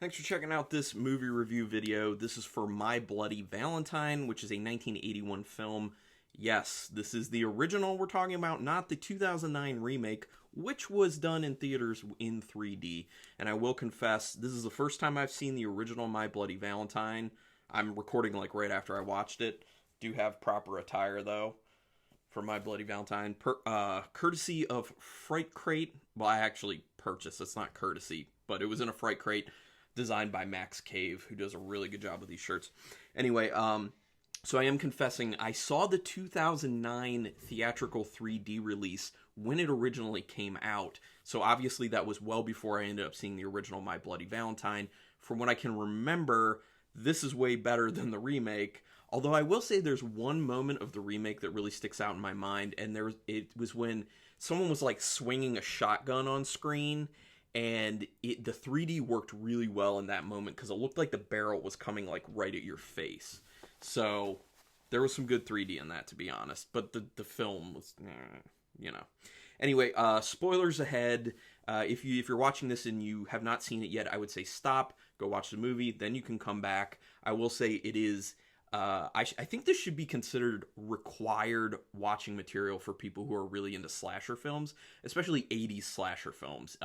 Thanks for checking out this movie review video. This is for My Bloody Valentine, which is a 1981 film. Yes, this is the original we're talking about, not the 2009 remake, which was done in theaters in 3D. And I will confess, this is the first time I've seen the original My Bloody Valentine. I'm recording like right after I watched it. Do have proper attire though for My Bloody Valentine, courtesy of Fright Crate. Well, I actually purchased. It's not courtesy, but it was in a Fright Crate designed by Max Cave, who does a really good job with these shirts. Anyway, so I am confessing, I saw the 2009 theatrical 3D release when it originally came out. So obviously that was well before I ended up seeing the original My Bloody Valentine. From what I can remember, this is way better than the remake. Although I will say there's one moment of the remake that really sticks out in my mind, and it was when someone was like swinging a shotgun on screen, and the 3D worked really well in that moment because it looked like the barrel was coming like right at your face. So there was some good 3D in that, to be honest. But the film was, you know. Anyway, spoilers ahead. If you're watching this and you have not seen it yet, I would say stop, go watch the movie, then you can come back. I will say it is. I think this should be considered required watching material for people who are really into slasher films, especially 80s slasher films.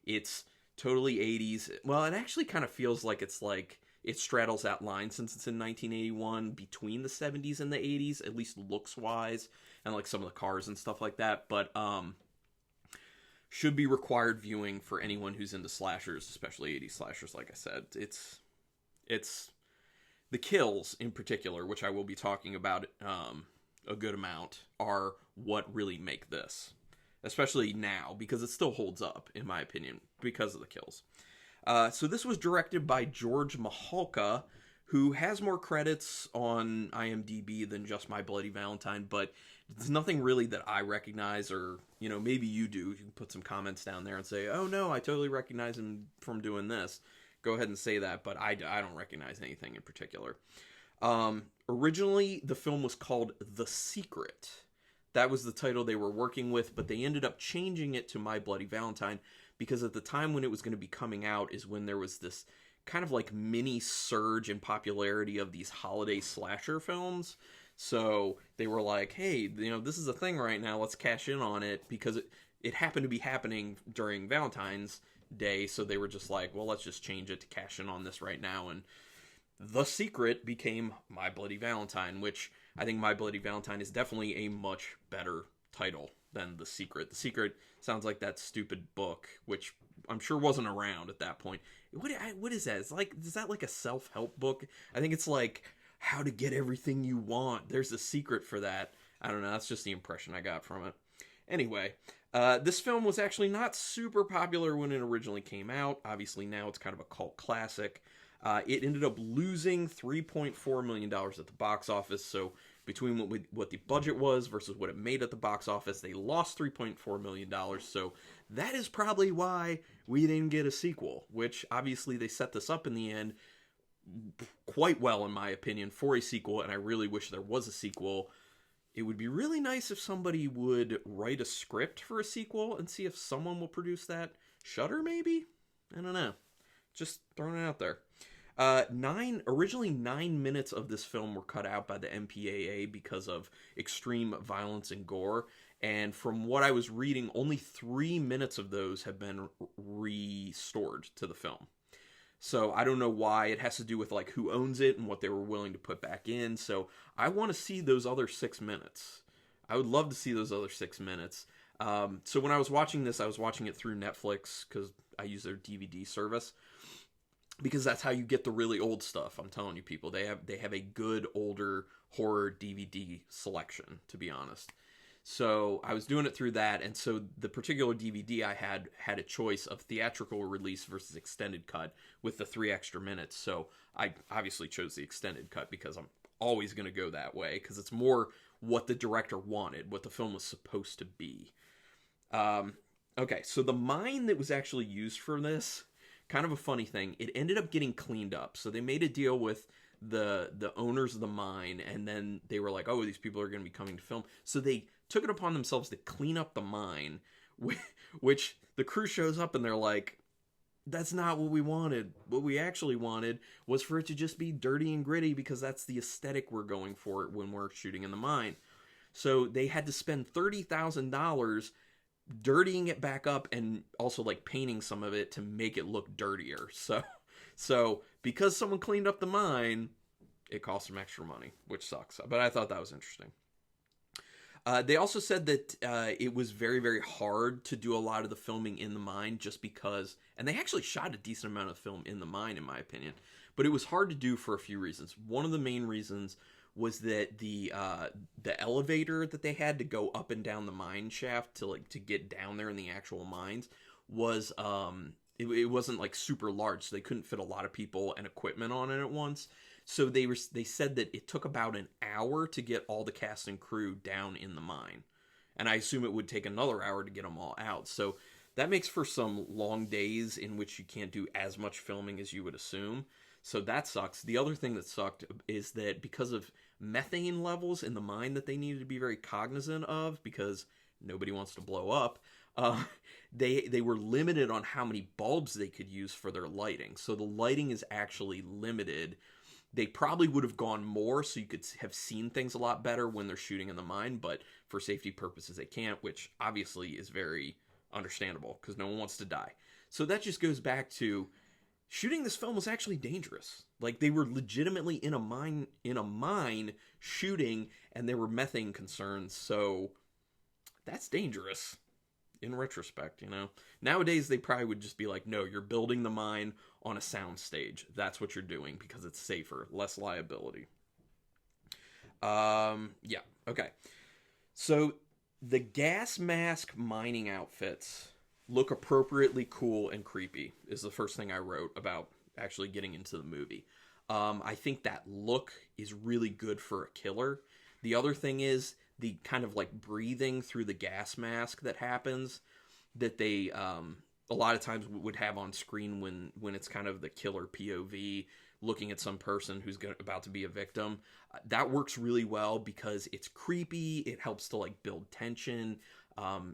It's totally 80s. Well, it actually kind of feels like it straddles that line since it's in 1981 between the 70s and the 80s, at least looks wise, and like some of the cars and stuff like that. But should be required viewing for anyone who's into slashers, especially 80s slashers. Like I said, it's the kills in particular, which I will be talking about a good amount, are what really make this. Especially now, because it still holds up, in my opinion, because of the kills. So this was directed by George Mihalka, who has more credits on IMDb than just My Bloody Valentine, but it's nothing really that I recognize, or, maybe you do. You can put some comments down there and say, oh no, I totally recognize him from doing this. Go ahead and say that, but I don't recognize anything in particular. Originally, the film was called The Secret. That was the title they were working with, but they ended up changing it to My Bloody Valentine because at the time when it was going to be coming out is when there was this kind of like mini surge in popularity of these holiday slasher films. So they were like, hey, this is a thing right now, let's cash in on it, because it happened to be happening during Valentine's Day, so they were just like, well, let's just change it to cash in on this right now, and The Secret became My Bloody Valentine, which I think My Bloody Valentine is definitely a much better title than The Secret. The Secret sounds like that stupid book, which I'm sure wasn't around at that point. What is that? Is that like a self-help book? I think it's like how to get everything you want. There's a secret for that. I don't know. That's just the impression I got from it. Anyway, this film was actually not super popular when it originally came out. Obviously, now it's kind of a cult classic. It ended up losing $3.4 million at the box office, so between what the budget was versus what it made at the box office, they lost $3.4 million, so that is probably why we didn't get a sequel, which obviously they set this up in the end quite well, in my opinion, for a sequel, and I really wish there was a sequel. It would be really nice if somebody would write a script for a sequel and see if someone will produce that. Shudder, maybe? I don't know. Just throwing it out there. Originally 9 minutes of this film were cut out by the MPAA because of extreme violence and gore, and from what I was reading, only 3 minutes of those have been restored to the film. So I don't know why. It has to do with like who owns it and what they were willing to put back in. So I want to see those other 6 minutes. I would love to see those other 6 minutes. So when I was watching this, I was watching it through Netflix because I use their DVD service. Because that's how you get the really old stuff. I'm telling you, people, they have a good older horror DVD selection, to be honest. So I was doing it through that, and so the particular DVD I had a choice of theatrical release versus extended cut with the 3 extra minutes. So I obviously chose the extended cut because I'm always going to go that way, because it's more what the director wanted, what the film was supposed to be. Okay, so the mine that was actually used for this, kind of a funny thing, it ended up getting cleaned up. So they made a deal with the owners of the mine, and then they were like, oh, these people are going to be coming to film. So they took it upon themselves to clean up the mine, which the crew shows up and they're like, that's not what we wanted. What we actually wanted was for it to just be dirty and gritty because that's the aesthetic we're going for when we're shooting in the mine. So they had to spend $30,000 dirtying it back up and also like painting some of it to make it look dirtier. So because someone cleaned up the mine, it cost them extra money, which sucks. But I thought that was interesting. They also said that it was very, very hard to do a lot of the filming in the mine just because, and they actually shot a decent amount of film in the mine, in my opinion, but it was hard to do for a few reasons. One of the main reasons was that the elevator that they had to go up and down the mine shaft to get down there in the actual mines was it wasn't like super large, so they couldn't fit a lot of people and equipment on it at once. So they said that it took about an hour to get all the cast and crew down in the mine, and I assume it would take another hour to get them all out. So that makes for some long days in which you can't do as much filming as you would assume. So that sucks. The other thing that sucked is that because of methane levels in the mine that they needed to be very cognizant of, because nobody wants to blow up, they were limited on how many bulbs they could use for their lighting. So the lighting is actually limited. They probably would have gone more so you could have seen things a lot better when they're shooting in the mine, but for safety purposes they can't, which obviously is very understandable because no one wants to die. So that just goes back to shooting this film was actually dangerous. Like, they were legitimately in a mine shooting, and there were methane concerns, so that's dangerous in retrospect, you know. Nowadays they probably would just be like, no, you're building the mine on a sound stage. That's what you're doing because it's safer, less liability. Yeah, okay. So the gas mask mining outfits look appropriately cool and creepy is the first thing I wrote about actually getting into the movie. I think that look is really good for a killer. The other thing is the kind of like breathing through the gas mask that happens that they a lot of times would have on screen when it's kind of the killer POV looking at some person who's about to be a victim. That works really well because it's creepy. It helps to like build tension.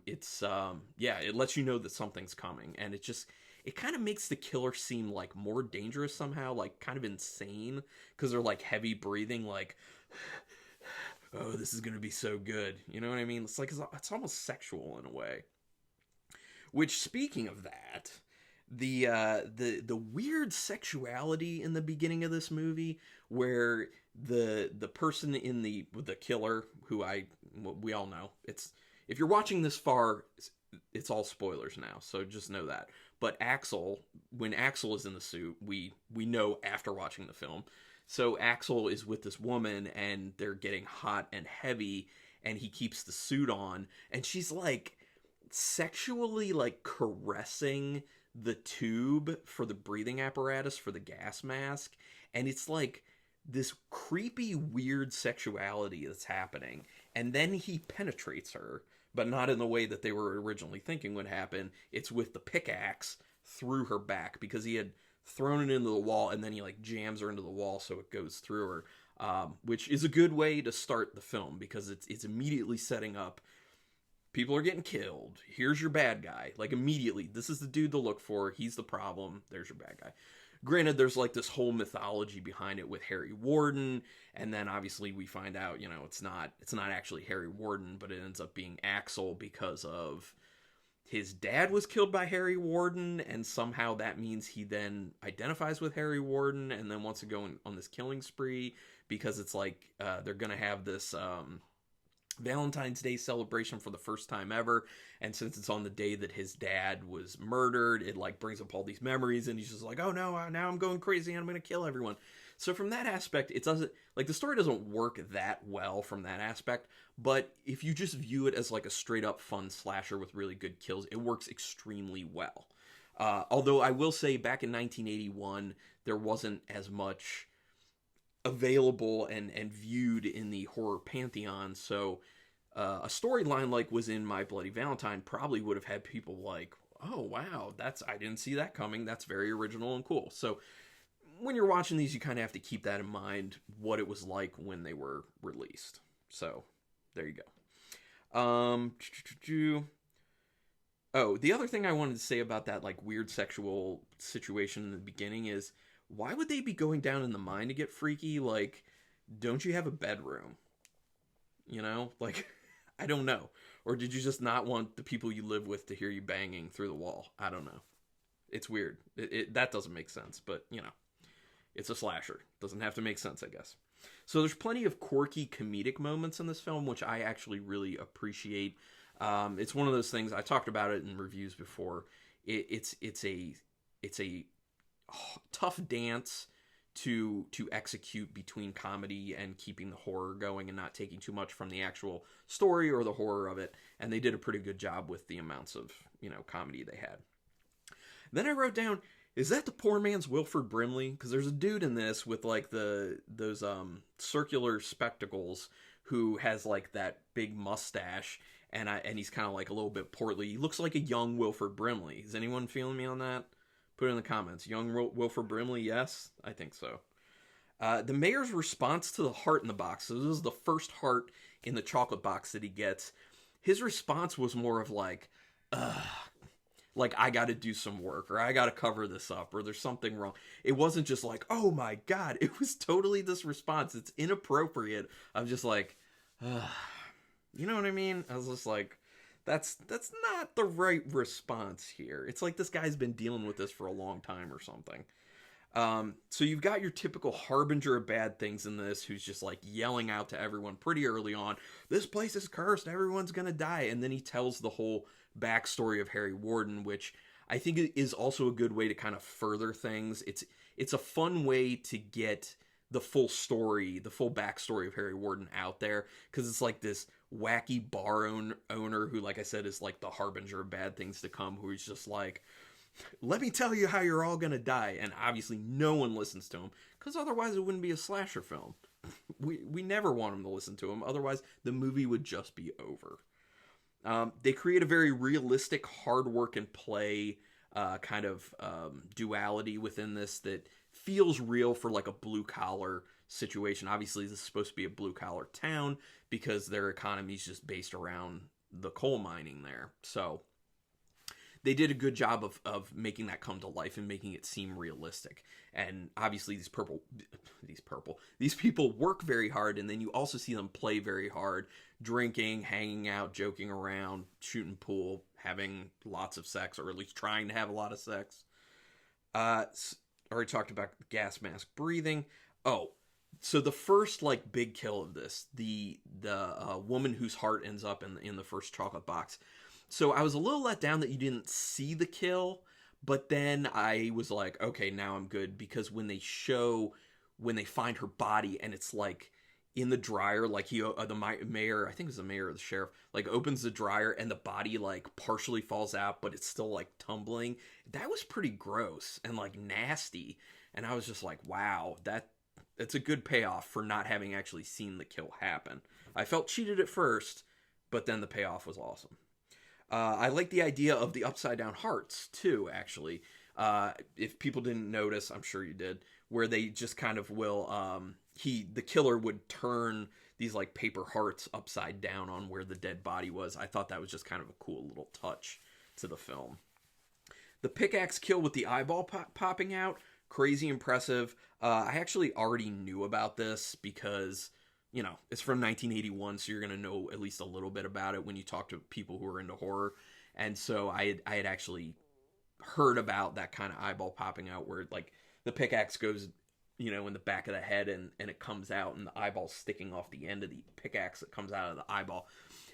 It lets you know that something's coming, and it kind of makes the killer seem like more dangerous somehow, like kind of insane, because they're like heavy breathing, like, oh, this is gonna be so good. You know what I mean? It's like it's almost sexual in a way. Which, speaking of that, the weird sexuality in the beginning of this movie, where the person in the killer, who we all know, it's, if you're watching this far, it's all spoilers now, so just know that. But Axel, when Axel is in the suit, we know after watching the film. So Axel is with this woman, and they're getting hot and heavy, and he keeps the suit on, and she's like sexually like caressing the tube for the breathing apparatus for the gas mask, and it's like this creepy, weird sexuality that's happening, and then he penetrates her, but not in the way that they were originally thinking would happen. It's with the pickaxe through her back, because he had thrown it into the wall, and then he like jams her into the wall so it goes through her, which is a good way to start the film, because it's immediately setting up, people are getting killed, here's your bad guy. Like, immediately, this is the dude to look for, he's the problem, there's your bad guy. Granted, there's like this whole mythology behind it with Harry Warden, and then obviously we find out, you know, it's not actually Harry Warden, but it ends up being Axel because of his dad was killed by Harry Warden, and somehow that means he then identifies with Harry Warden and then wants to go on this killing spree, because it's like they're gonna have this Valentine's Day celebration for the first time ever, and since it's on the day that his dad was murdered, it like brings up all these memories, and he's just like, oh no, now I'm going crazy and I'm gonna kill everyone. So from that aspect, it doesn't, like, the story doesn't work that well from that aspect, but if you just view it as like a straight up fun slasher with really good kills, it works extremely well. Although I will say, back in 1981, there wasn't as much available and viewed in the horror pantheon, so a storyline like was in My Bloody Valentine probably would have had people like, oh wow, I didn't see that coming, that's very original and cool. So when you're watching these, you kind of have to keep that in mind, what it was like when they were released. So there you go. Oh, the other thing I wanted to say about that like weird sexual situation in the beginning is why would they be going down in the mine to get freaky? Like, don't you have a bedroom? You know, like I don't know. Or did you just not want the people you live with to hear you banging through the wall? I don't know. It's weird. That doesn't make sense, but you know, it's a slasher. Doesn't have to make sense, I guess. So there's plenty of quirky comedic moments in this film, which I actually really appreciate. It's one of those things I talked about it in reviews before. It's a tough dance to execute between comedy and keeping the horror going and not taking too much from the actual story or the horror of it. And they did a pretty good job with the amounts of comedy they had. Then I wrote down, is that the poor man's Wilford Brimley? Because there's a dude in this with like those circular spectacles who has like that big mustache, and he's kind of like a little bit portly. He looks like a young Wilford Brimley. Is anyone feeling me on that? Put it in the comments. Young Wilford Brimley, yes, I think so. The mayor's response to the heart in the box. So this is the first heart in the chocolate box that he gets. His response was more of like, ugh. Like, I got to do some work, or I got to cover this up, or there's something wrong. It wasn't just like, oh my God. It was totally this response. It's inappropriate. I'm just like, you know what I mean? I was just like, that's not the right response here. It's like this guy's been dealing with this for a long time or something. So you've got your typical harbinger of bad things in this, who's just like yelling out to everyone pretty early on, this place is cursed, everyone's gonna die. And then he tells the whole backstory of Harry Warden, which I think is also a good way to kind of further things. It's a fun way to get the full story, the full backstory of Harry Warden out there, because it's like this wacky bar owner who, like I said, is like the harbinger of bad things to come, who is just like, let me tell you how you're all gonna die. And obviously no one listens to him, because otherwise it wouldn't be a slasher film. We never want him to listen to him, otherwise the movie would just be over. They create a very realistic hard work and play kind of duality within this that feels real for like a blue collar situation. Obviously this is supposed to be a blue collar town because their economy is just based around the coal mining there. So they did a good job of making that come to life and making it seem realistic. And obviously these people work very hard, and then you also see them play very hard, drinking, hanging out, joking around, shooting pool, having lots of sex, or at least trying to have a lot of sex. Already talked about gas mask breathing. Oh, so the first like big kill of this, the woman whose heart ends up in the first chocolate box. So I was a little let down that you didn't see the kill, but then I was like, okay, now I'm good, because when they find her body and it's like in the dryer, like the mayor, I think it was the mayor or the sheriff, like opens the dryer and the body like partially falls out, but it's still like tumbling. That was pretty gross and like nasty. And I was just like, wow, that's a good payoff for not having actually seen the kill happen. I felt cheated at first, but then the payoff was awesome. I like the idea of the upside down hearts too, actually. If people didn't notice, I'm sure you did, where they just kind of will, the killer would turn these like paper hearts upside down on where the dead body was. I thought that was just kind of a cool little touch to the film. The pickaxe kill with the eyeball popping out, crazy impressive. I actually already knew about this because, it's from 1981, so you're going to know at least a little bit about it when you talk to people who are into horror. And so I had actually heard about that kind of eyeball popping out where like the pickaxe goes, in the back of the head and it comes out and the eyeball's sticking off the end of the pickaxe that comes out of the eyeball.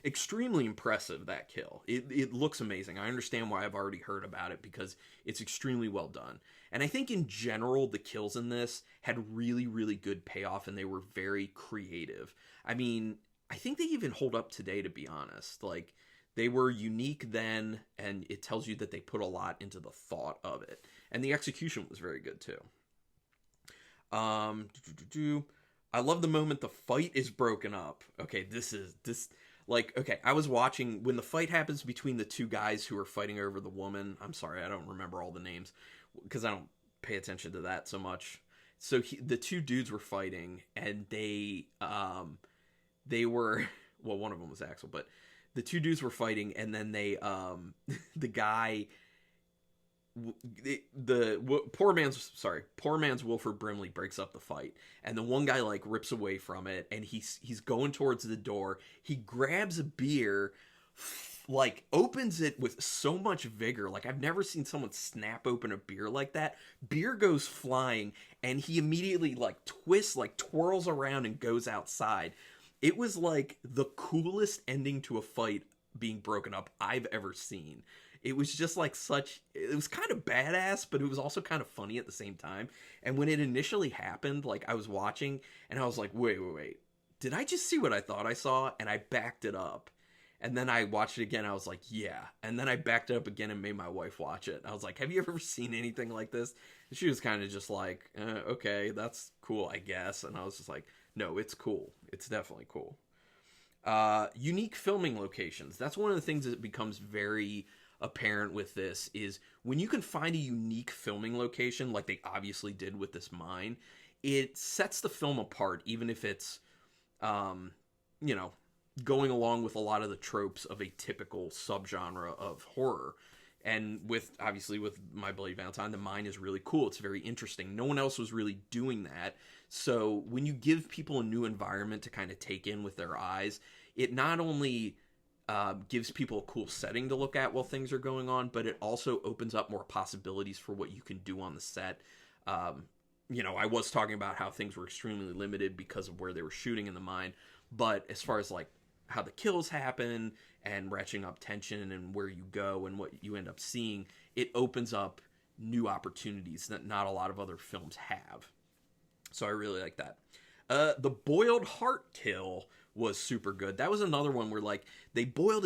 Extremely impressive, that kill. It looks amazing. I understand why I've already heard about it, because it's extremely well done. And I think in general, the kills in this had really, really good payoff, and they were very creative. I mean, I think they even hold up today, to be honest. Like, they were unique then, and it tells you that they put a lot into the thought of it. And the execution was very good, too. I love the moment the fight is broken up. Okay, I was watching when the fight happens between the two guys who are fighting over the woman. I'm sorry, I don't remember all the names because I don't pay attention to that so much. So the two dudes were fighting, and they were, well, one of them was Axel, but the two dudes were fighting, and then they the guy, poor man's Wilford Brimley breaks up the fight, and the one guy like rips away from it, and he's going towards the door. He grabs a beer, like opens it with so much vigor. Like, I've never seen someone snap open a beer like that. Beer goes flying, and he immediately like twists, like twirls around and goes outside. It was like the coolest ending to a fight being broken up I've ever seen. It was just like it was kind of badass, but it was also kind of funny at the same time. And when it initially happened, like, I was watching and I was like, wait. Did I just see what I thought I saw? And I backed it up. And then I watched it again. I was like, yeah. And then I backed it up again and made my wife watch it. I was like, have you ever seen anything like this? And she was kind of just like, okay, that's cool, I guess. And I was just like, no, it's cool. It's definitely cool. Unique filming locations. That's one of the things that becomes very apparent with this, is when you can find a unique filming location, like they obviously did with this mine, it sets the film apart, even if it's, going along with a lot of the tropes of a typical subgenre of horror. And obviously with My Bloody Valentine, the mine is really cool. It's very interesting. No one else was really doing that. So when you give people a new environment to kind of take in with their eyes, it not only gives people a cool setting to look at while things are going on, but it also opens up more possibilities for what you can do on the set. I was talking about how things were extremely limited because of where they were shooting in the mine, but as far as like how the kills happen and ratcheting up tension and where you go and what you end up seeing, it opens up new opportunities that not a lot of other films have. So I really like that. The boiled heart kill was super good. That was another one where like he boiled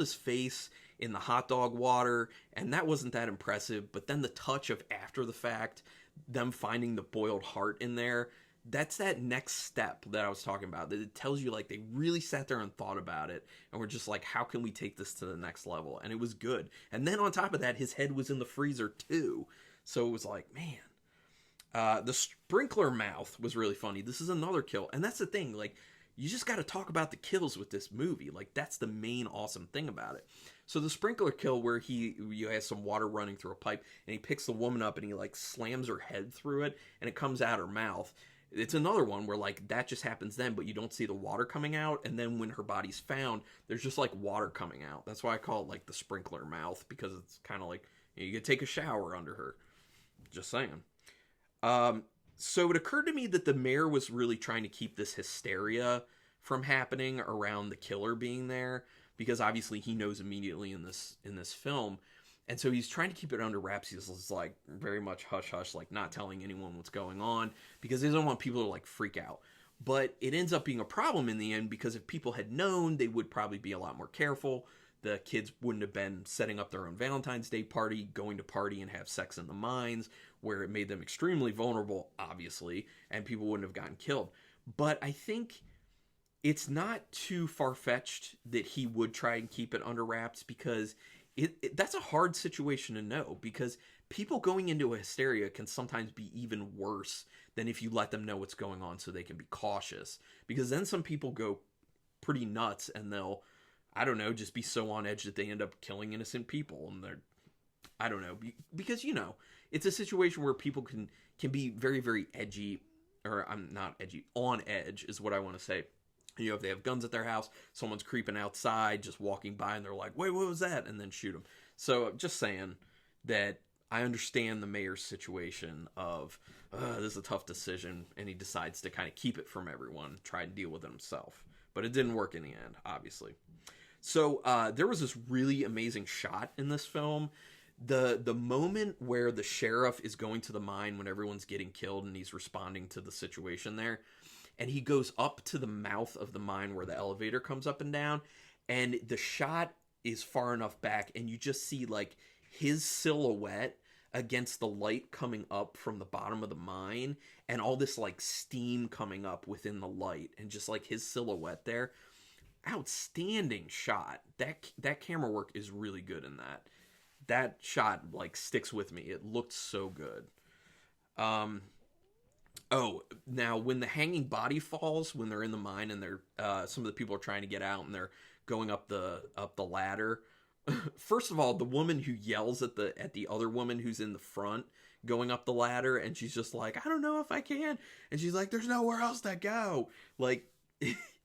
his face in the hot dog water, and that wasn't that impressive. But then the touch of after the fact, them finding the boiled heart in there, that's that next step that I was talking about. That it tells you like they really sat there and thought about it, and we're just like, how can we take this to the next level? And it was good. And then on top of that, his head was in the freezer too. So it was like, man. The sprinkler mouth was really funny. This is another kill. And that's the thing, like, you just got to talk about the kills with this movie. Like, that's the main awesome thing about it. So the sprinkler kill where you has some water running through a pipe, and he picks the woman up and he like slams her head through it, and it comes out her mouth. It's another one where like that just happens then, but you don't see the water coming out. And then when her body's found, there's just like water coming out. That's why I call it like the sprinkler mouth, because it's kind of like you could take a shower under her. Just saying. So it occurred to me that the mayor was really trying to keep this hysteria from happening around the killer being there, because obviously he knows immediately in this film. And so he's trying to keep it under wraps. He's like very much hush hush, like not telling anyone what's going on, because he doesn't want people to like freak out. But it ends up being a problem in the end, because if people had known, they would probably be a lot more careful. The kids wouldn't have been setting up their own Valentine's Day party, going to party and have sex in the mines, where it made them extremely vulnerable, obviously, and people wouldn't have gotten killed. But I think it's not too far-fetched that he would try and keep it under wraps, because that's a hard situation to know, because people going into a hysteria can sometimes be even worse than if you let them know what's going on so they can be cautious. Because then some people go pretty nuts, and they'll, I don't know, just be so on edge that they end up killing innocent people. And they're, I don't know, because, it's a situation where people can be very, very edgy, or I'm not edgy, on edge is what I want to say. If they have guns at their house, someone's creeping outside, just walking by, and they're like, wait, what was that? And then shoot them. So just saying that I understand the mayor's situation of, this is a tough decision, and he decides to kind of keep it from everyone, try and deal with it himself. But it didn't work in the end, obviously. So there was this really amazing shot in this film. The moment where the sheriff is going to the mine when everyone's getting killed and he's responding to the situation there, and he goes up to the mouth of the mine where the elevator comes up and down, and the shot is far enough back, and you just see like his silhouette against the light coming up from the bottom of the mine, and all this like steam coming up within the light, and just like his silhouette there. Outstanding shot. That camera work is really good in that. That shot like sticks with me. It looked so good. Now when the hanging body falls, when they're in the mine and they're some of the people are trying to get out and they're going up the ladder. First of all, the woman who yells at the other woman who's in the front going up the ladder, and she's just like, I don't know if I can, and she's like, there's nowhere else to go. Like,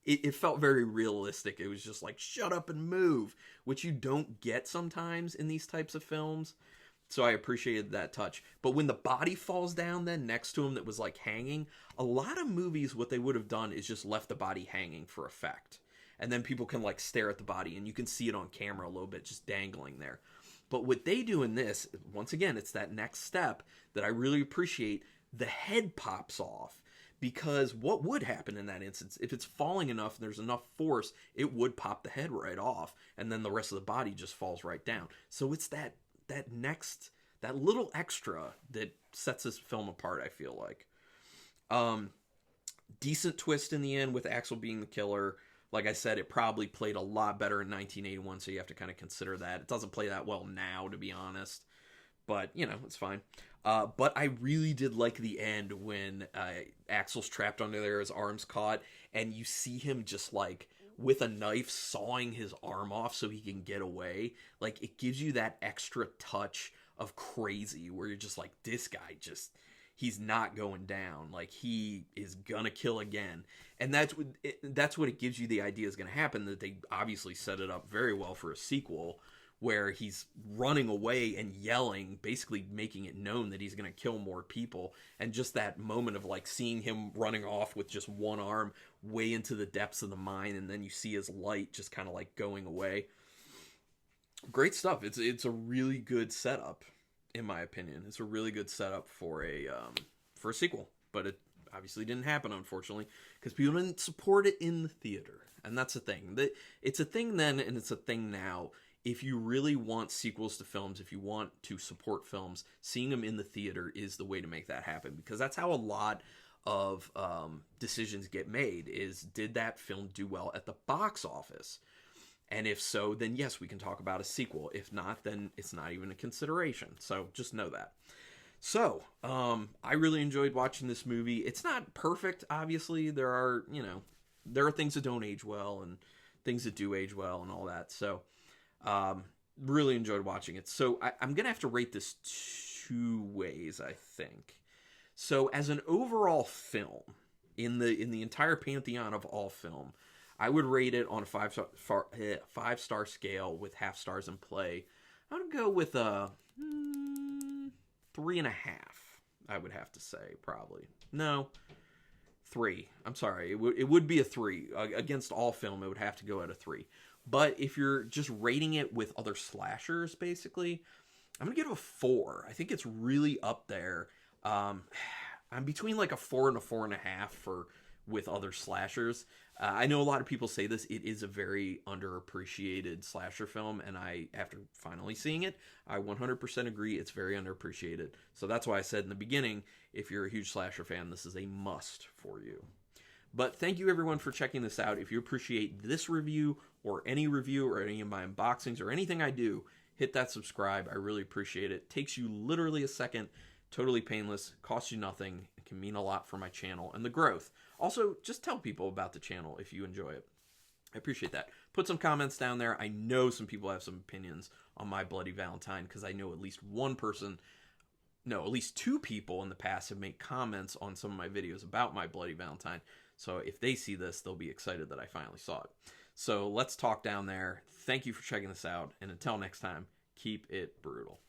it felt very realistic. It was just like, shut up and move, which you don't get sometimes in these types of films. So I appreciated that touch. But when the body falls down then next to him that was like hanging, a lot of movies, what they would have done is just left the body hanging for effect. And then people can like stare at the body and you can see it on camera a little bit just dangling there. But what they do in this, once again, it's that next step that I really appreciate. The head pops off. Because what would happen in that instance, if it's falling enough and there's enough force, it would pop the head right off. And then the rest of the body just falls right down. So it's that little extra that sets this film apart, I feel like. Decent twist in the end with Axel being the killer. Like I said, it probably played a lot better in 1981, so you have to kind of consider that. It doesn't play that well now, to be honest. But, you know, it's fine. But I really did like the end when Axel's trapped under there, his arm's caught, and you see him just like with a knife sawing his arm off so he can get away. Like, it gives you that extra touch of crazy where you're just like, this guy just, he's not going down. Like, he is gonna kill again. And that's what it gives you the idea is gonna happen, that they obviously set it up very well for a sequel where he's running away and yelling, basically making it known that he's going to kill more people. And just that moment of like seeing him running off with just one arm way into the depths of the mine, and then you see his light just kind of like going away. Great stuff. It's a really good setup, in my opinion. It's a really good setup for a sequel, but it obviously didn't happen, unfortunately, because people didn't support it in the theater. And that's the thing. It's a thing then, and it's a thing now. If you really want sequels to films, if you want to support films, seeing them in the theater is the way to make that happen. Because that's how a lot of decisions get made, is did that film do well at the box office? And if so, then yes, we can talk about a sequel. If not, then it's not even a consideration. So just know that. So, I really enjoyed watching this movie. It's not perfect, obviously. There are things that don't age well and things that do age well and all that. So, really enjoyed watching it. So I'm gonna have to rate this two ways, I think. So as an overall film, in the entire pantheon of all film, I would rate it on a 5-star scale with half stars in play. I would go with a 3.5. I would have to say, probably. No, 3. I'm sorry. It would be a 3 against all film. It would have to go at a 3. But if you're just rating it with other slashers, basically, I'm going to give it a 4. I think it's really up there. I'm between like a 4 and a 4.5 with other slashers. I know a lot of people say this. It is a very underappreciated slasher film, and after finally seeing it, I 100% agree it's very underappreciated. So that's why I said in the beginning, if you're a huge slasher fan, this is a must for you. But thank you everyone for checking this out. If you appreciate this review or any of my unboxings or anything I do, hit that subscribe. I really appreciate it. Takes you literally a second, totally painless, costs you nothing. It can mean a lot for my channel and the growth. Also, just tell people about the channel if you enjoy it. I appreciate that. Put some comments down there. I know some people have some opinions on My Bloody Valentine because I know at least at least 2 people in the past have made comments on some of my videos about My Bloody Valentine. So if they see this, they'll be excited that I finally saw it. So let's talk down there. Thank you for checking this out. And until next time, keep it brutal.